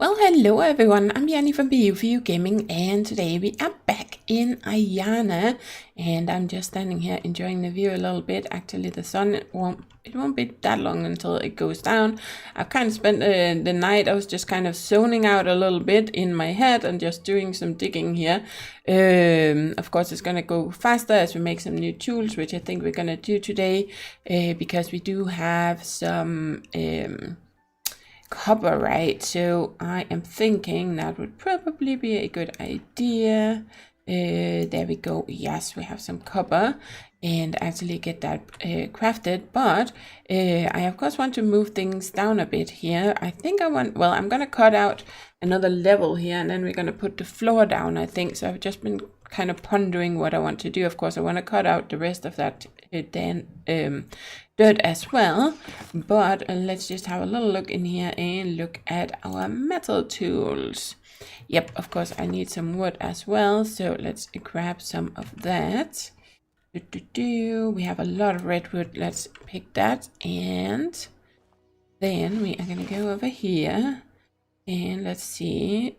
Well, hello everyone, I'm Yanni from BU4U Gaming, and today we are back in Aiyana, and I'm just standing here enjoying the view a little bit. Actually, the sun, it won't be that long until it goes down. I've kind of spent the night, I was just kind of zoning out a little bit in my head and just doing some digging here. Of course, it's gonna go faster as we make some new tools, which I think we're gonna do today, because we do have some copper, right? So I am thinking that would probably be a good idea. There we go. Yes, we have some copper, and actually get that crafted. But I of course want to move things down a bit here. I think I'm gonna cut out another level here, and then we're gonna put the floor down, I think. So I've just been kind of pondering what I want to do. Of course, I want to cut out the rest of that dirt as well, but let's just have a little look in here and look at our metal tools. Yep, of course I need some wood as well, so let's grab some of that. We have a lot of redwood. Let's pick that, and then we are gonna go over here and let's see,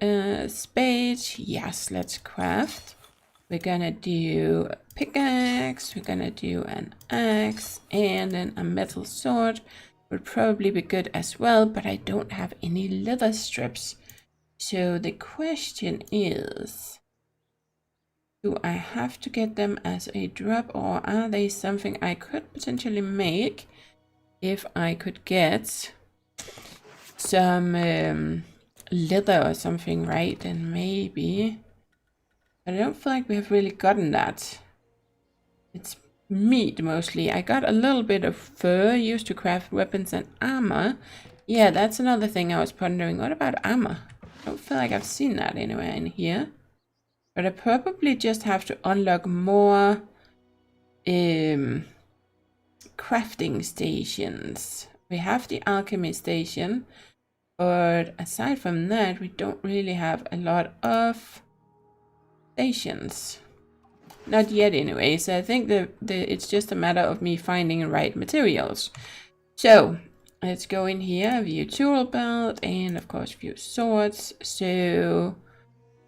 spade. Yes, let's craft. We're gonna do a pickaxe, we're gonna do an axe, and then a metal sword would probably be good as well, but I don't have any leather strips. So the question is, do I have to get them as a drop, or are they something I could potentially make if I could get some leather or something, right? And maybe... I don't feel like we have really gotten that. It's meat mostly. I got a little bit of fur used to craft weapons and armor. Yeah, that's another thing I was pondering. What about armor? I don't feel like I've seen that anywhere in here. But I probably just have to unlock more crafting stations. We have the alchemy station, but aside from that, we don't really have a lot of stations. Not yet anyway, so I think it's just a matter of me finding the right materials. So let's go in here, view tool belt, and of course view swords. So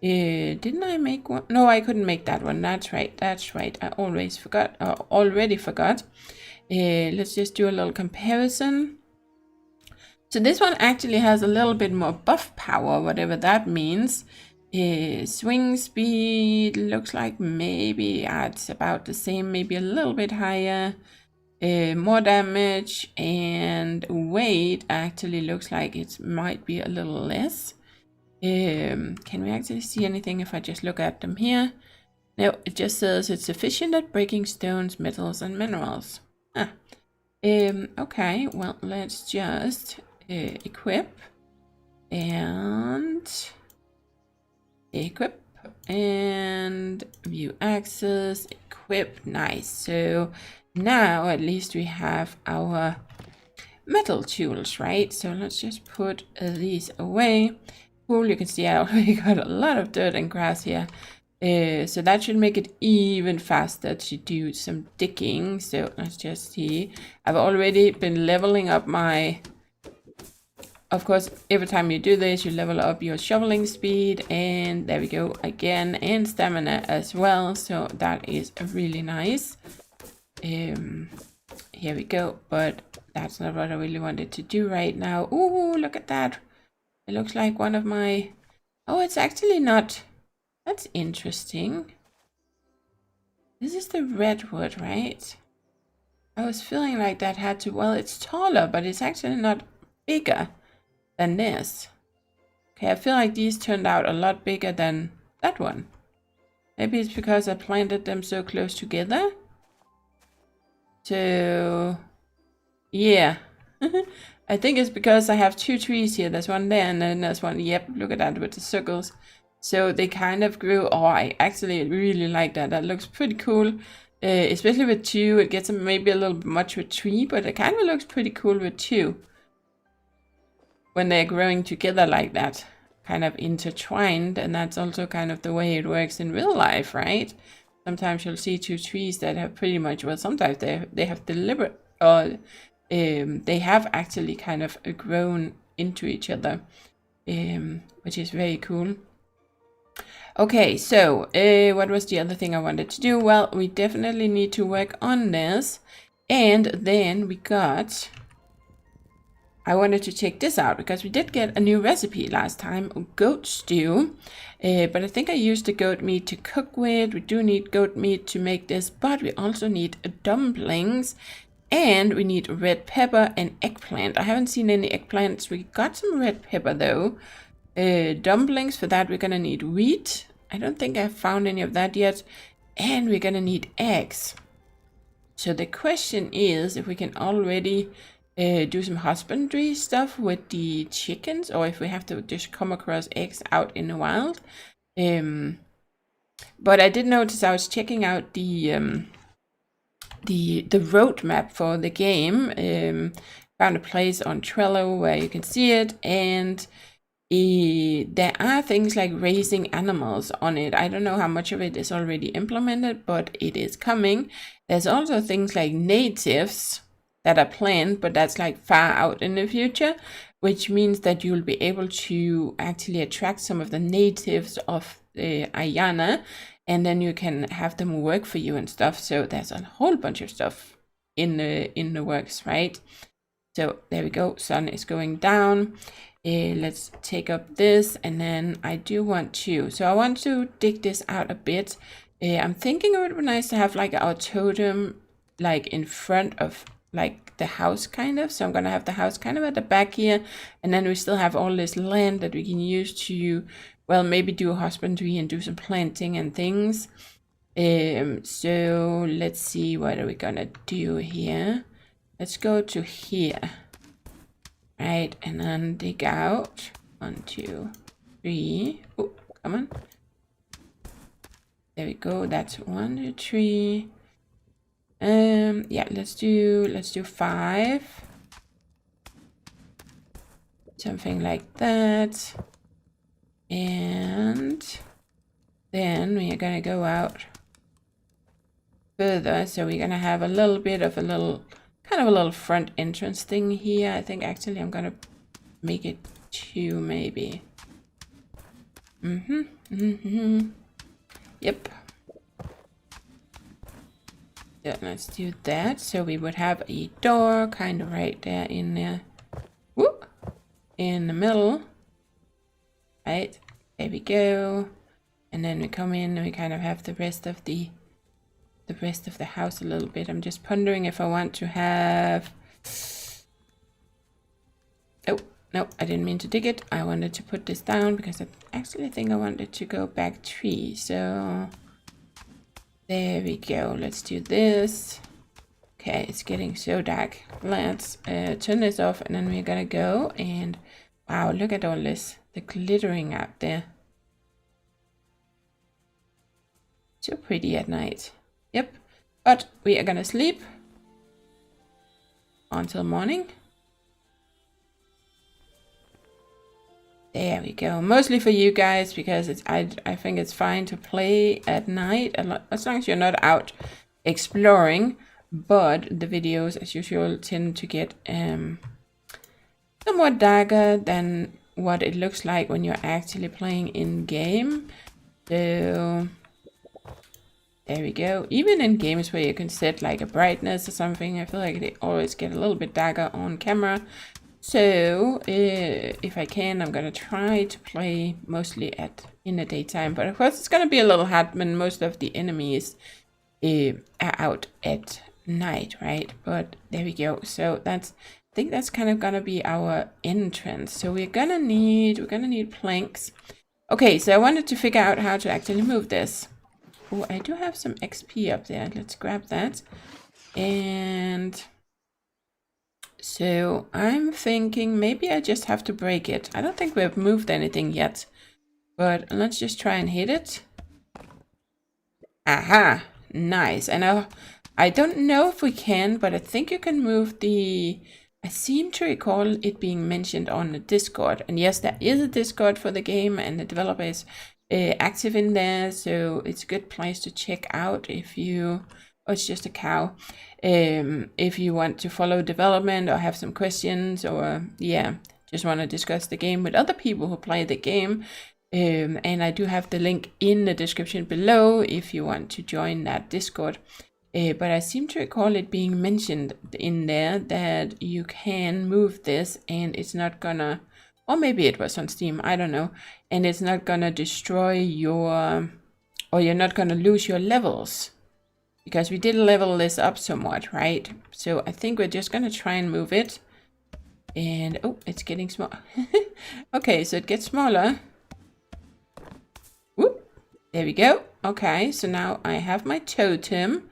didn't I make one? No, I couldn't make that one. That's right, I already forgot. Let's just do a little comparison. So this one actually has a little bit more buff power, whatever that means. Swing speed looks like maybe it's about the same, maybe a little bit higher. More damage, and weight actually looks like it might be a little less. Can we actually see anything if I just look at them here? No, it just says it's efficient at breaking stones, metals, and minerals. Okay, well, let's just equip and equip and view access, equip. Nice. So now at least we have our metal tools, right? So let's just put these away. Cool, you can see I already got a lot of dirt and grass here. So that should make it even faster to do some digging. So let's just see. I've already been leveling up my... Of course, every time you do this, you level up your shoveling speed, and there we go again, and stamina as well. So that is really nice. Here we go, but that's not what I really wanted to do right now. Ooh, look at that. It looks like one of my... Oh, it's actually not... That's interesting. This is the redwood, right? I was feeling like that had to... Well, it's taller, but it's actually not bigger than this. Okay, I feel like these turned out a lot bigger than that one. Maybe it's because I planted them so close together. So yeah. I think it's because I have two trees here. There's one there and then there's one. Yep, look at that with the circles. So they kind of grew. Oh, I actually really like that. That looks pretty cool. Especially with two. It gets maybe a little bit much with three, but it kind of looks pretty cool with two. When they're growing together like that, kind of intertwined, and that's also kind of the way it works in real life, right? Sometimes you'll see two trees that have pretty much, well, sometimes they have deliberate, or they have actually kind of grown into each other. which is very cool. Okay, so what was the other thing I wanted to do? Well, we definitely need to work on this. And then we got... I wanted to check this out because we did get a new recipe last time, goat stew. But I think I used the goat meat to cook with. We do need goat meat to make this, but we also need dumplings. And we need red pepper and eggplant. I haven't seen any eggplants. We got some red pepper though. Dumplings, for that we're gonna need wheat. I don't think I've found any of that yet. And we're gonna need eggs. So the question is if we can already do some husbandry stuff with the chickens, or if we have to just come across eggs out in the wild. But I did notice, I was checking out the roadmap for the game. Found a place on Trello where you can see it, and there are things like raising animals on it. I don't know how much of it is already implemented, but it is coming. There's also things like natives that are planned, but that's like far out in the future, which means that you'll be able to actually attract some of the natives of Aiyana, and then you can have them work for you and stuff. So there's a whole bunch of stuff in the works, right? So there we go. Sun is going down. Let's take up this, and then I do want to. So I want to dig this out a bit. I'm thinking it would be nice to have like our totem like in front of like the house kind of. So I'm gonna have the house kind of at the back here, and then we still have all this land that we can use to, well, maybe do husbandry and do some planting and things. So let's see, what are we gonna do here? Let's go to here, right, and then dig out 1, 2, 3. Oh, come on. There we go. That's 1, 2, 3. Yeah, let's do 5. Something like that. And then we are gonna go out further. So we're gonna have a little bit of a little front entrance thing here. I think actually I'm gonna make it 2 maybe. Yep. Yeah, let's do that. So we would have a door kind of right there in there. Whoop! In the middle. Right, there we go. And then we come in and we kind of have the rest of the house a little bit. I'm just pondering if I want to have... Oh, no, I didn't mean to dig it. I wanted to put this down because I actually think I wanted to go back 3. So there we go. Let's do this. Okay, it's getting so dark. Let's turn this off, and then we're gonna go and wow, look at all this. The glittering out there. So pretty at night. Yep. But we are gonna sleep until morning. There we go. Mostly for you guys, because it's I think it's fine to play at night as long as you're not out exploring. But the videos, as usual, tend to get somewhat darker than what it looks like when you're actually playing in game. So there we go. Even in games where you can set like a brightness or something, I feel like they always get a little bit darker on camera. So if I can, I'm gonna try to play mostly in the daytime. But of course it's gonna be a little hard when most of the enemies are out at night, right? But there we go. So I think that's kind of gonna be our entrance. So we're gonna need planks. Okay, so I wanted to figure out how to actually move this. Oh, I do have some XP up there. Let's grab that. And so I'm thinking maybe I just have to break it. I don't think we've moved anything yet, but let's just try and hit it. Aha, nice. And I don't know if we can, but I think you can move the... I seem to recall it being mentioned on the Discord. And yes, there is a Discord for the game, and the developer is active in there. So it's a good place to check out if you... Oh, it's just a cow. If you want to follow development or have some questions, or yeah, just want to discuss the game with other people who play the game. And I do have the link in the description below if you want to join that Discord. But I seem to recall it being mentioned in there that you can move this and it's not gonna, or maybe it was on Steam, I don't know, and it's not gonna destroy your, or you're not gonna lose your levels. Because we did level this up somewhat, right? So I think we're just gonna try and move it. And, oh, it's getting small. Okay, so it gets smaller. Whoop, there we go. Okay, so now I have my totem.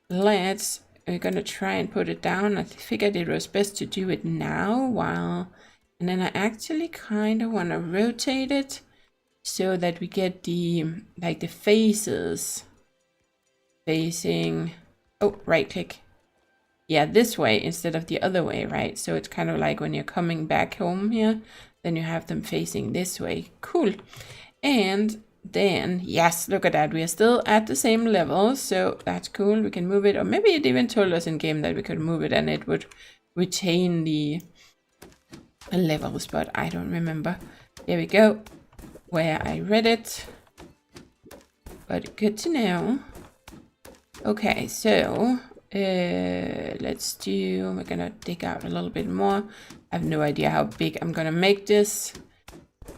We're gonna try and put it down. I figured it was best to do it now and then I actually kind of want to rotate it so that we get the, like the faces facing, oh, right click. Yeah, this way instead of the other way, right? So it's kind of like when you're coming back home here, then you have them facing this way. Cool. And then, yes, look at that. We are still at the same level, so that's cool. We can move it, or maybe it even told us in game that we could move it and it would retain the levels, but I don't remember. Here we go, where I read it. But good to know. Okay, so we're gonna dig out a little bit more. I have no idea how big I'm gonna make this.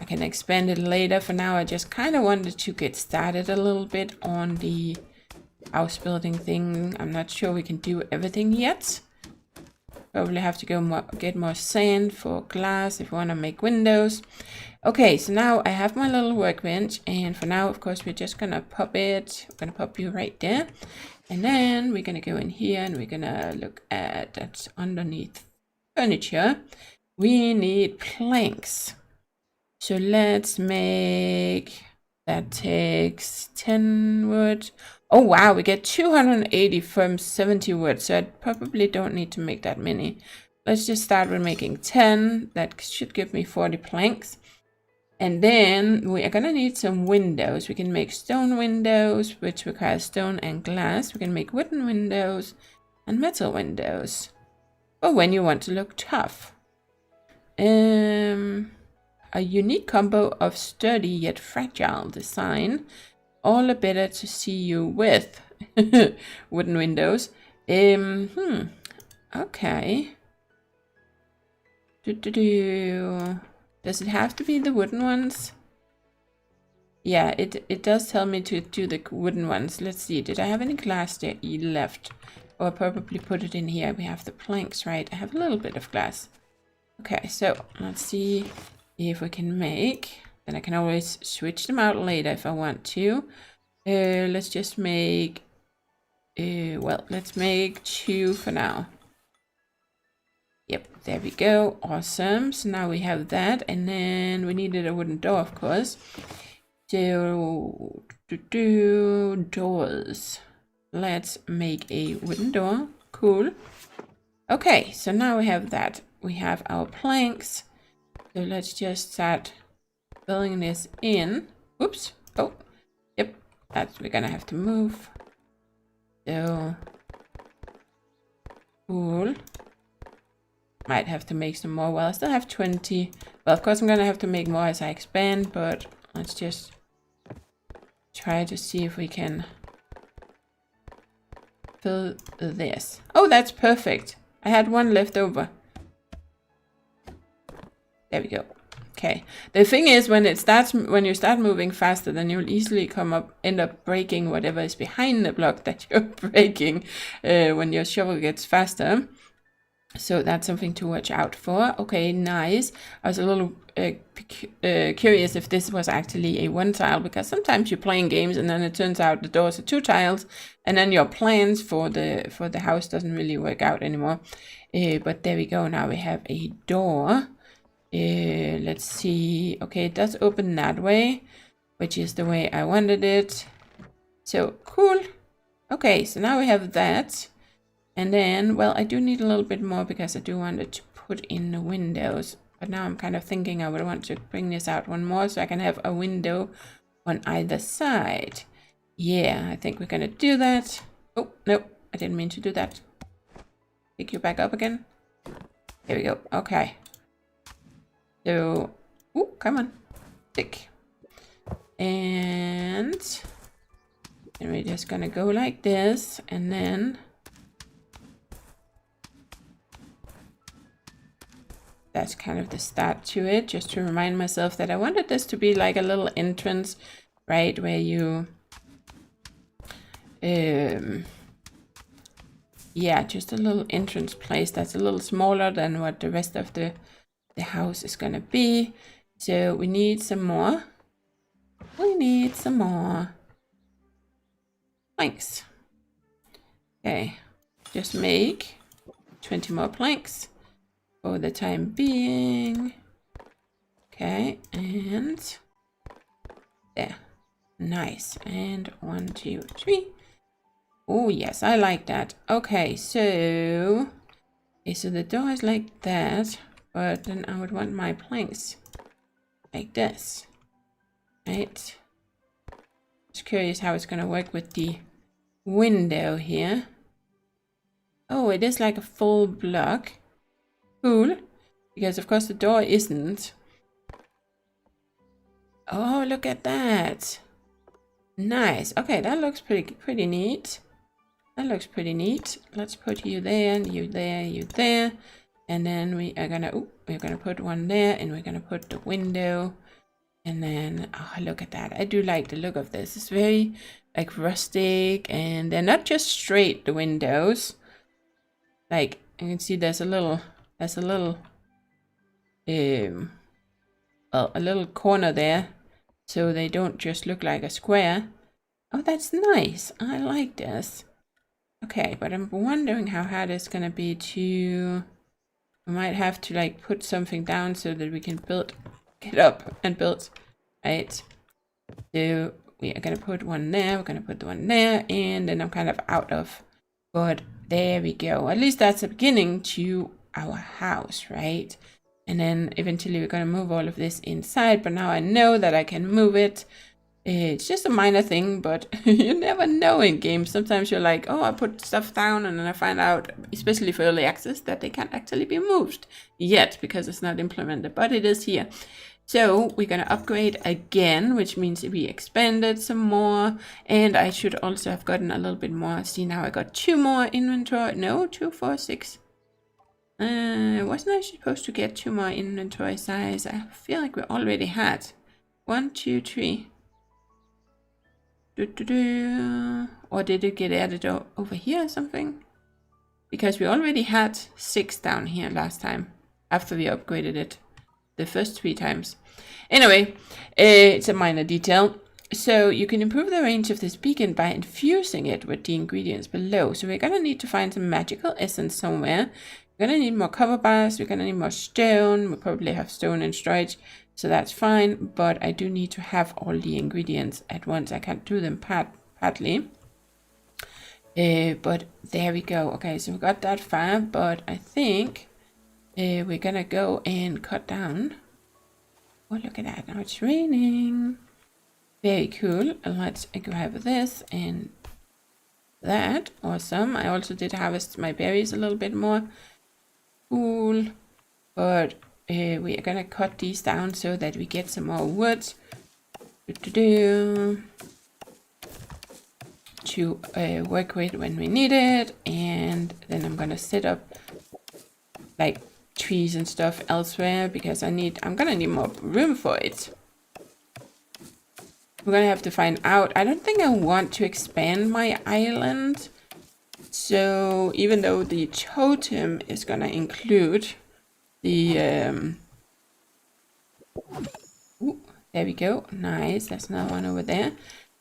I can expand it later. For now, I just kind of wanted to get started a little bit on the house building thing. I'm not sure we can do everything yet. Probably have to go get more sand for glass if we want to make windows. Okay, so now I have my little workbench, and for now, of course, we're just gonna pop it. We're gonna pop you right there, and then we're gonna go in here and we're gonna look at that underneath furniture. We need planks. So let's make, that takes 10 wood. Oh wow, we get 280 from 70 wood, so I probably don't need to make that many. Let's just start with making 10. That should give me 40 planks. And then we are gonna need some windows. We can make stone windows, which requires stone and glass. We can make wooden windows and metal windows. Or when you want to look tough. A unique combo of sturdy yet fragile design. All the better to see you with. Wooden windows. Okay. Does it have to be the wooden ones? Yeah, it does tell me to do the wooden ones. Let's see, did I have any glass there left? Or probably put it in here. We have the planks, right? I have a little bit of glass. Okay, so let's see if we can make, then I can always switch them out later if I want to. Let's just make, let's make 2 for now. Yep, there we go. Awesome. So now we have that, and then we needed a wooden door, of course. So, doors. Let's make a wooden door. Cool. Okay, so now we have that. We have our planks. So let's just start filling this in. Oops. Oh, yep. We're gonna have to move. So, cool. Might have to make some more. Well, I still have 20. Well, of course, I'm gonna have to make more as I expand, but let's just try to see if we can fill this. Oh, that's perfect. I had 1 left over. There we go. Okay. The thing is, when you start moving faster, then you'll easily end up breaking whatever is behind the block that you're breaking when your shovel gets faster. So that's something to watch out for. Okay, nice. I was a little curious if this was actually a 1 tile, because sometimes you're playing games and then it turns out the doors are 2 tiles, and then your plans for the house doesn't really work out anymore. But there we go. Now we have a door. Let's see. Okay, it does open that way, which is the way I wanted it. So cool. Okay, so now we have that. And then, well, I do need a little bit more because I do want it to put in the windows. But now I'm kind of thinking I would want to bring this out 1 more so I can have a window on either side. Yeah, I think we're gonna do that. Oh, no, I didn't mean to do that. Pick you back up again. There we go. Okay. So, oh, come on, stick. And we're just gonna go like this, and then that's kind of the start to it, just to remind myself that I wanted this to be like a little entrance, right, where you yeah, just a little entrance place that's a little smaller than what the rest of the house is gonna be. So we need some more. We need some more planks. Okay, just make 20 more planks for the time being. Okay, and there. Nice. And 1, 2, 3. Oh, yes, I like that. Okay, so the door is like that, but then I would want my planks like this, right? Just curious how it's gonna work with the window here. Oh, it is like a full block. Cool, because of course the door isn't. Oh, look at that. Nice. Okay, that looks pretty neat. That looks pretty neat. Let's put you there, and you there, you there. And then we're gonna put one there, and we're gonna put the window. And then, oh, look at that. I do like the look of this. It's very like rustic, and they're not just straight, the windows. Like, you can see there's a little well, a little corner there, so they don't just look like a square. Oh, that's nice. I like this. Okay, but I'm wondering how hard it's gonna be to... We might have to like put something down so that we can get up and build, right? So we are gonna put one there, we're gonna put the one there, and then I'm kind of out of, but there we go. At least that's the beginning to our house, right? And then eventually we're gonna move all of this inside, but now I know that I can move it. It's just a minor thing, but you never know in games. Sometimes you're like, oh, I put stuff down, and then I find out, especially for early access, that they can't actually be moved yet because it's not implemented, but it is here. So we're going to upgrade again, which means we expanded some more, and I should also have gotten a little bit more. See, now I got 2 more inventory. No, 2, 4, 6. Wasn't I supposed to get 2 more inventory size? I feel like we already had 1, 2, 3. Or did it get added over here or something? Because we already had 6 down here last time after we upgraded it the first 3 times. Anyway, it's a minor detail. So you can improve the range of this beacon by infusing it with the ingredients below. So we're gonna need to find some magical essence somewhere. We're gonna need more cover bars. We're gonna need more stone. We probably have stone and storage. So that's fine, but I do need to have all the ingredients at once. I can't do them partly. But there we go. Okay, so we got that far, but I think we're gonna go and cut down. Oh, look at that. Now it's raining. Very cool. Let's grab this and that. Awesome. I also did harvest my berries a little bit more. Cool. But we are gonna cut these down so that we get some more wood to work with when we need it. And then I'm gonna set up like trees and stuff elsewhere because I'm gonna need more room for it. We're gonna have to find out. I don't think I want to expand my island. So even though the totem is gonna include the ooh, there we go. Nice. That's another one over there.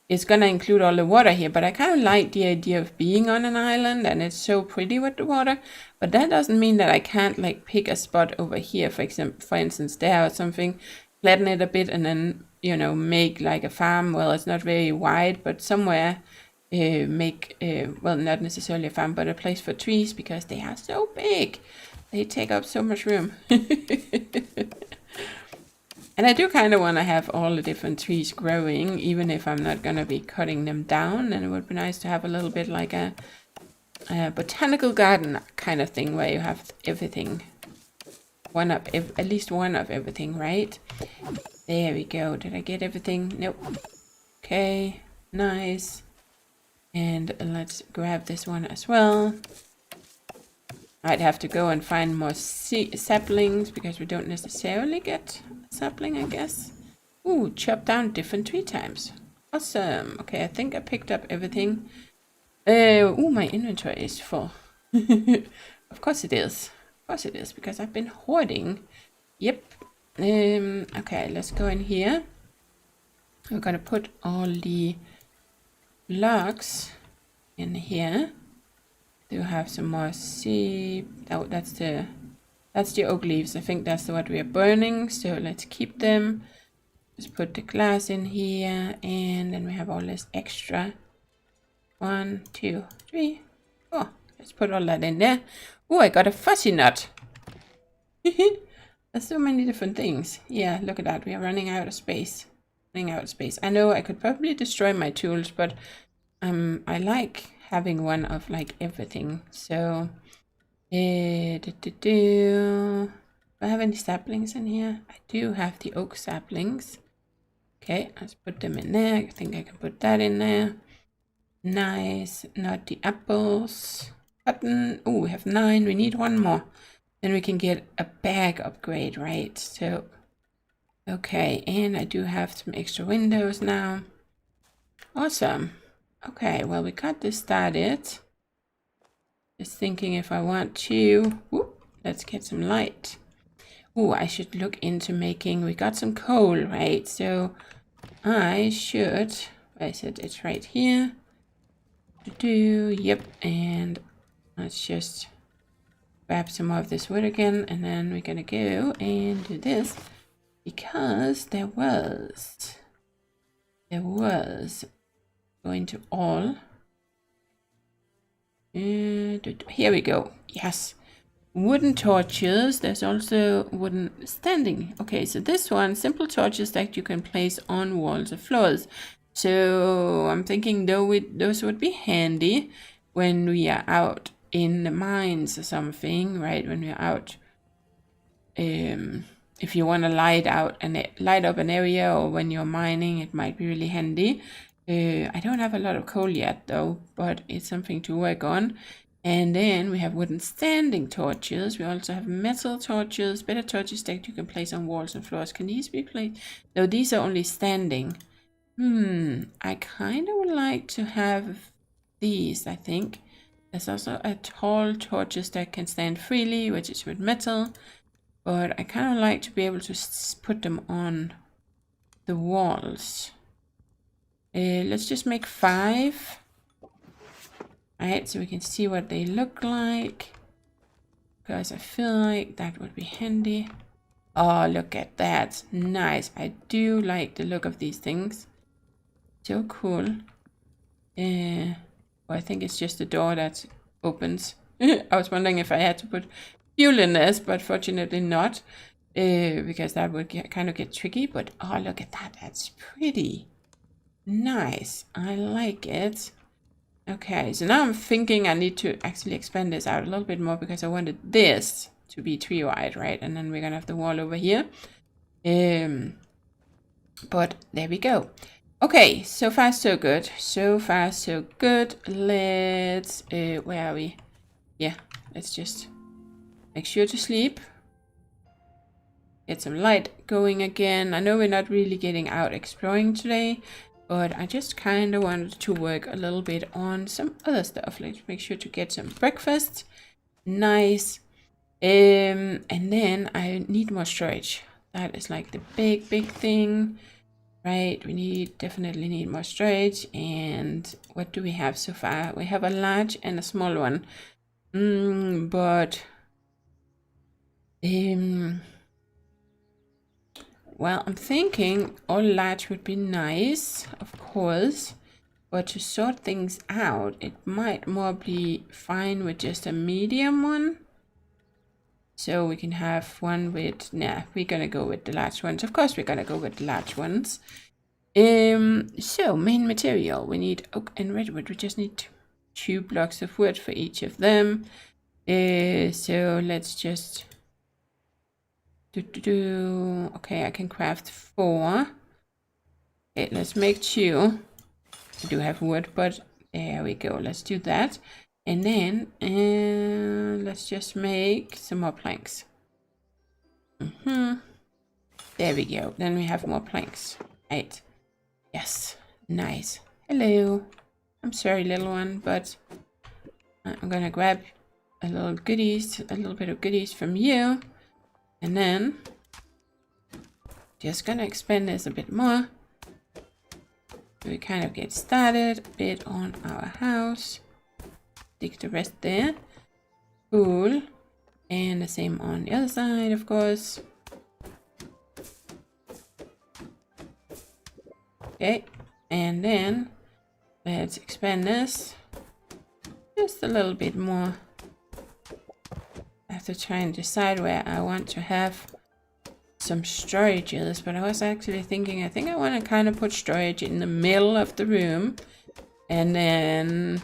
It's gonna include all the water here, but I kind of like the idea of being on an island, and it's so pretty with the water. But that doesn't mean that I can't like pick a spot over here, for instance, there or something, flatten it a bit, and then, you know, make like a farm. Well, it's not very wide, but somewhere make well, not necessarily a farm, but a place for trees because they are so big. They take up so much room. And I do kind of want to have all the different trees growing, even if I'm not going to be cutting them down. And it would be nice to have a little bit like a botanical garden kind of thing where you have everything at least one of everything, right? There we go. Did I get everything? Nope. Okay, nice. And let's grab this one as well. I'd have to go and find more saplings because we don't necessarily get a sapling, I guess. Ooh, chop down different tree types. Awesome. Okay, I think I picked up everything. Ooh, my inventory is full. Of course it is. Of course it is, because I've been hoarding. Yep. Okay, let's go in here. We're gonna put all the blocks in here. Do have some more oh, that's the oak leaves. I think that's what we are burning, so let's keep them. Just put the glass in here, and then we have all this extra. 1, 2, 3, 4. Let's put all that in there. Oh, I got a fuzzy nut. There's so many different things. Yeah, look at that. We are running out of space. I know I could probably destroy my tools, but I like having one of like everything. So, do I have any saplings in here? I do have the oak saplings. Okay, let's put them in there. I think I can put that in there. Nice. Not the apples. Button. Oh, we have 9. We need 1 more. Then we can get a bag upgrade, right? So, okay. And I do have some extra windows now. Awesome. Okay, well, we got this started. Just thinking if I want to... Whoop, let's get some light. Oh, I should look into making... We got some coal, right? So, I should... Where is it? It's right here. Yep, and let's just grab some more of this wood again, and then we're gonna go and do this because there was going to all. Here we go. Yes, wooden torches. There's also wooden standing. Okay, so this one, simple torches that you can place on walls or floors. So I'm thinking those would be handy when we are out in the mines or something, right? When we're out, if you want to light up an area, or when you're mining, it might be really handy. I don't have a lot of coal yet though, but it's something to work on. And then we have wooden standing torches. We also have metal torches, better torches that you can place on walls and floors. Can these be placed? No, these are only standing. I kind of would like to have these, I think. There's also a tall torches that can stand freely, which is with metal. But I kind of like to be able to put them on the walls. Let's just make 5. Alright, so we can see what they look like. Because I feel like that would be handy. Oh, look at that. Nice. I do like the look of these things. So cool. Well, I think it's just the door that opens. I was wondering if I had to put fuel in this, but fortunately not. Because that would kind of get tricky. But oh, look at that. That's pretty. Nice. I like it. Okay, so now I'm thinking I need to actually expand this out a little bit more because I wanted this to be tree-wide, right? And then we're going to have the wall over here. But there we go. Okay, so far so good. So far so good. Let's, where are we? Yeah, let's just make sure to sleep. Get some light going again. I know we're not really getting out exploring today, but I just kind of wanted to work a little bit on some other stuff. Let's make sure to get some breakfast. Nice. And then I need more storage. That is like the big thing. Right, we definitely need more storage. And what do we have so far? We have a large and a small one. Well, I'm thinking all large would be nice, of course. But to sort things out, it might more be fine with just a medium one. So we can have one with, we're gonna go with the large ones. Of course, we're gonna go with the large ones. So main material, we need oak and redwood. We just need 2 blocks of wood for each of them. So let's just Okay, I can craft 4. Okay, let's make 2. I do have wood, but there we go. Let's do that. And then let's just make some more planks. There we go. Then we have more planks. Right. Yes. Nice. Hello. I'm sorry, little one, but I'm gonna grab a little bit of goodies from you. And then just gonna expand this a bit more. We kind of get started a bit on our house. Stick the rest there. Cool. And the same on the other side, of course. Okay. And then let's expand this just a little bit more. I have to try and decide where I want to have some storages, but I was actually thinking, I think I want to kind of put storage in the middle of the room, and then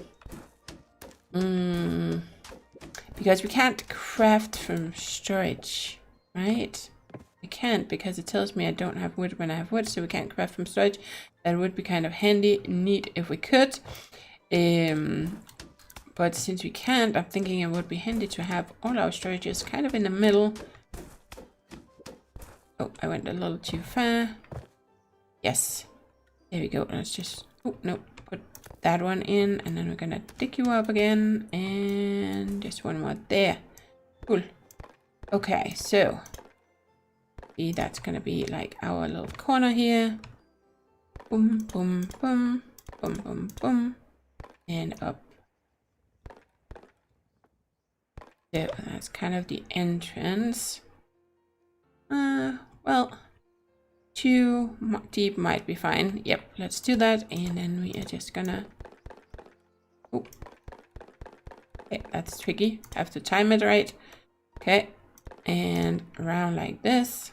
because we can't craft from storage, right? We can't, because it tells me I don't have wood when I have wood, so we can't craft from storage. That would be kind of handy, neat if we could, but since we can't, I'm thinking it would be handy to have all our storages kind of in the middle. Oh, I went a little too far. Yes. There we go. Let's just... Oh, no. Put that one in. And then we're going to dig you up again. And just one more there. Cool. Okay, so... See, that's going to be like our little corner here. Boom, boom, boom. Boom, boom, boom. And up. So that's kind of the entrance. Well, 2 deep might be fine. Yep, let's do that. And then we are just gonna... Oh. Okay, that's tricky. Have to time it right. Okay. And around like this.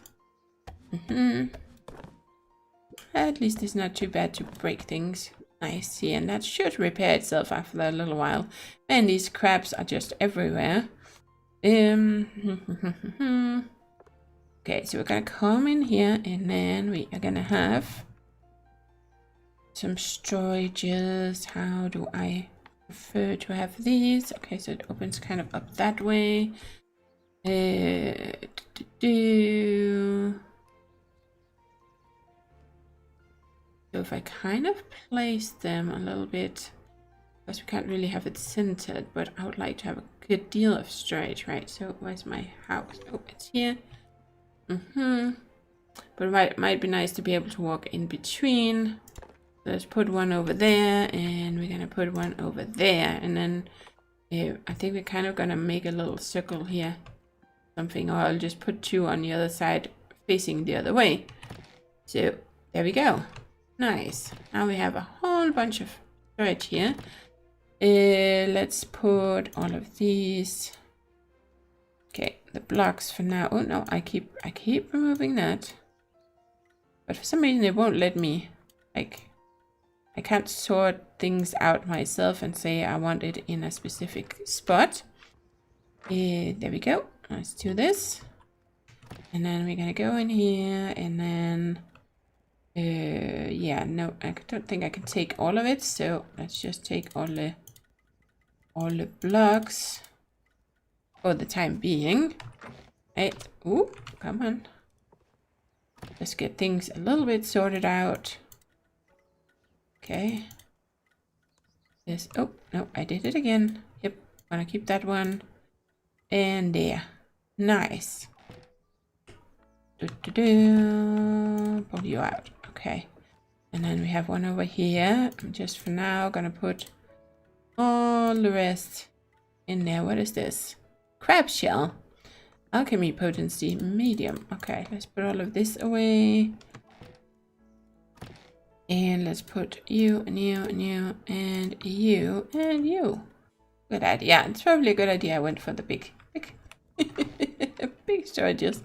At least it's not too bad to break things. Nice. See, and that should repair itself after a little while. And these crabs are just everywhere. Okay, so we're gonna come in here, and then we are gonna have some storages. How do I prefer to have these? Okay, so it opens kind of up that way. So if I kind of place them a little bit, because we can't really have it centered, but I would like to have a good deal of storage, right? So where's my house? Oh, it's here. But it might be nice to be able to walk in between. Let's put one over there, and we're gonna put one over there, and then I think we're kind of gonna make a little circle here, something, or I'll just put 2 on the other side facing the other way. So there we go. Nice. Now we have a whole bunch of storage here. Let's put all of these. Okay, the blocks for now. Oh no, I keep removing that. But for some reason it won't let me, like, I can't sort things out myself and say I want it in a specific spot. There we go. Let's do this. And then we're gonna go in here, and then yeah, no, I don't think I can take all of it, so let's just take all the blocks for the time being. Hey, ooh, come on. Let's get things a little bit sorted out. Okay. This, oh, no, I did it again. Yep, gonna keep that one. And there. Nice. Pull you out. Okay. And then we have one over here. I'm just for now gonna put all the rest in there. What is this? Crab shell. Alchemy potency medium. Okay, let's put all of this away. And let's put you and you and you and you and you. Good idea. It's probably a good idea I went for the big big storages.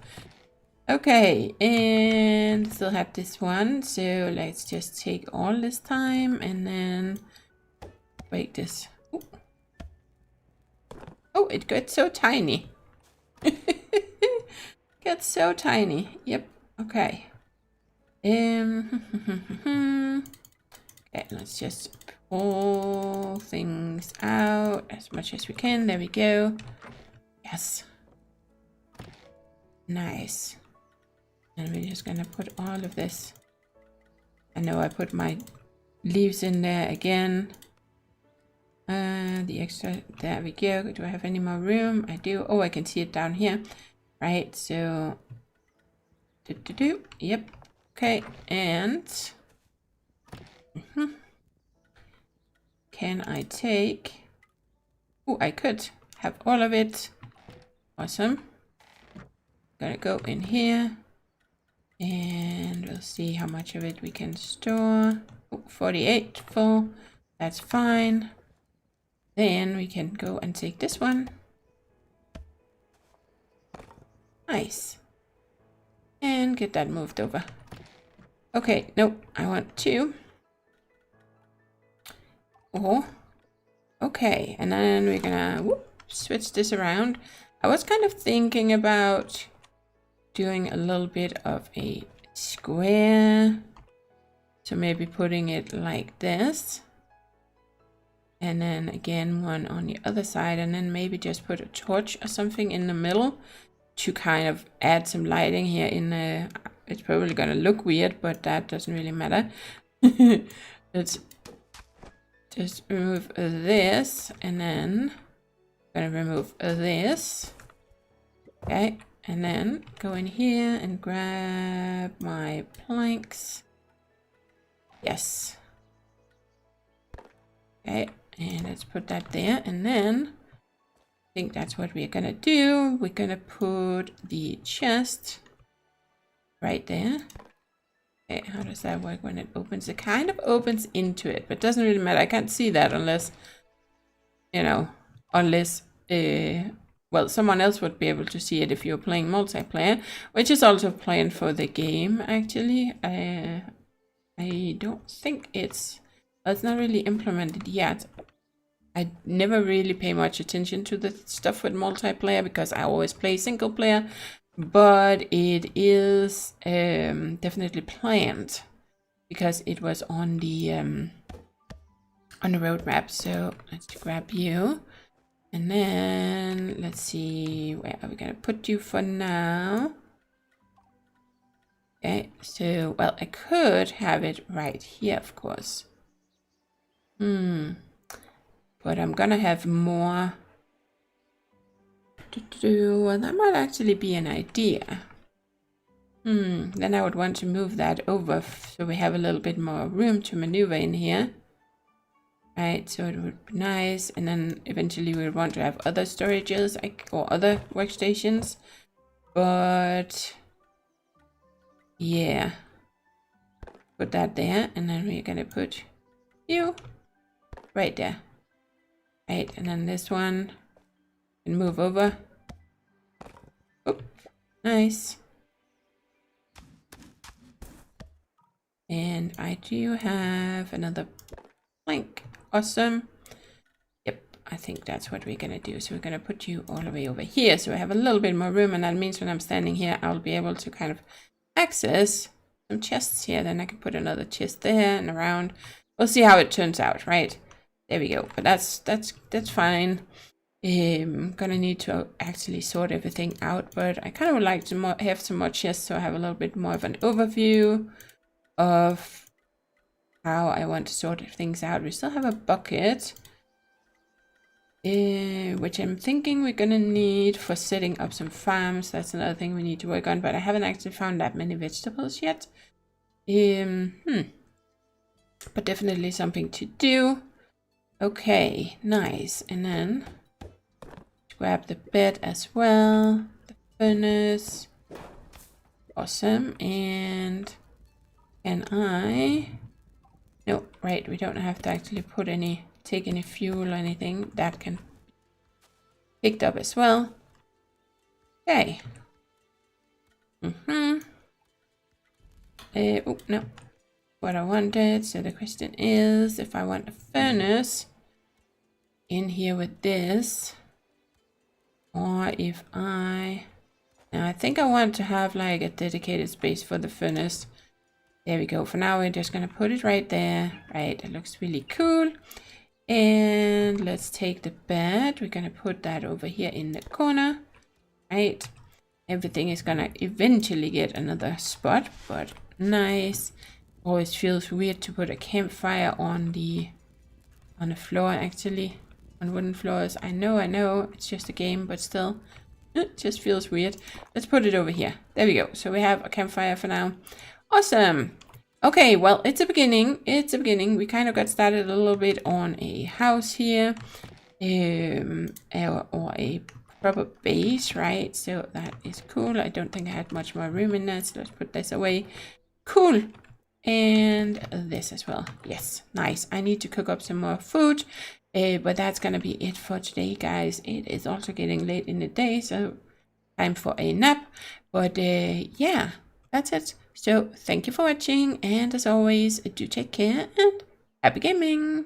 Okay, and still have this one. So let's just take all this time and then break this. Ooh. Oh, it got so tiny. gets so tiny. Yep. Okay. Okay, let's just pull things out as much as we can. There we go. Yes. Nice. And we're just gonna put all of this. I know I put my leaves in there again. The extra, there we go. Do I have any more room? I do. Oh, I can see it down here. Right, so yep. Okay, and can I take? Oh, I could have all of it. Awesome. Gonna go in here, and we'll see how much of it we can store. Oh, 48 full. That's fine. Then we can go and take this one. Nice. And get that moved over. Okay, nope, I want 2. Oh, okay, and then we're gonna switch this around. I was kind of thinking about doing a little bit of a square. So maybe putting it like this. And then again, one on the other side, and then maybe just put a torch or something in the middle to kind of add some lighting here in the... It's probably gonna look weird, but that doesn't really matter. Let's just remove this, and then I'm gonna remove this. Okay, and then go in here and grab my planks. Yes. Okay, and let's put that there, and then I think that's what we're gonna do. We're gonna put the chest right there. Okay, how does that work when it opens? It kind of opens into it, but it doesn't really matter. I can't see that unless, you know, unless, well, someone else would be able to see it if you're playing multiplayer, which is also planned for the game, actually. I don't think it's not really implemented yet. I never really pay much attention to the stuff with multiplayer because I always play single player. But it is definitely planned because it was on the roadmap. So let's grab you, and then let's see, where are we gonna put you for now? Okay, so well, I could have it right here, of course. But I'm gonna have more. Well, that might actually be an idea. Then I would want to move that over so we have a little bit more room to maneuver in here. Right, so it would be nice. And then eventually we would want to have other storages or other workstations. But yeah, put that there, and then we're gonna put you right there. Right, and then this one can move over. Oh, nice. And I do have another plank. Awesome. Yep, I think that's what we're gonna do. So we're gonna put you all the way over here, so I have a little bit more room, and that means when I'm standing here, I'll be able to kind of access some chests here. Then I can put another chest there and around. We'll see how it turns out, right? There we go. But that's fine. Gonna need to actually sort everything out, but I kind of would like to have some more chests so I have a little bit more of an overview of how I want to sort things out. We still have a bucket, which I'm thinking we're gonna need for setting up some farms. That's another thing we need to work on, but I haven't actually found that many vegetables yet. But definitely something to do. Okay, nice. And then grab the bed as well, the furnace. Awesome. And can I... No, right, we don't have to actually take any fuel or anything. That can be picked up as well. Okay. Oh, no. What I wanted. So the question is if I want a furnace in here with this, or if I Now I think I want to have like a dedicated space for the furnace. There we go. For now, we're just gonna put it right there. Right, it looks really cool. And let's take the bed. We're gonna put that over here in the corner. Right. Everything is gonna eventually get another spot, but nice. Always feels weird to put a campfire on the floor, actually. On wooden floors. I know, it's just a game, but still. It just feels weird. Let's put it over here. There we go. So we have a campfire for now. Awesome. Okay, well, it's a beginning. It's a beginning. We kind of got started a little bit on a house here. Or a proper base, right? So that is cool. I don't think I had much more room in that, so let's put this away. Cool. And this as well. Yes, nice. I need to cook up some more food. But that's gonna be it for today, guys. It is also getting late in the day, so time for a nap. But yeah, that's it. So thank you for watching, and as always, do take care and happy gaming.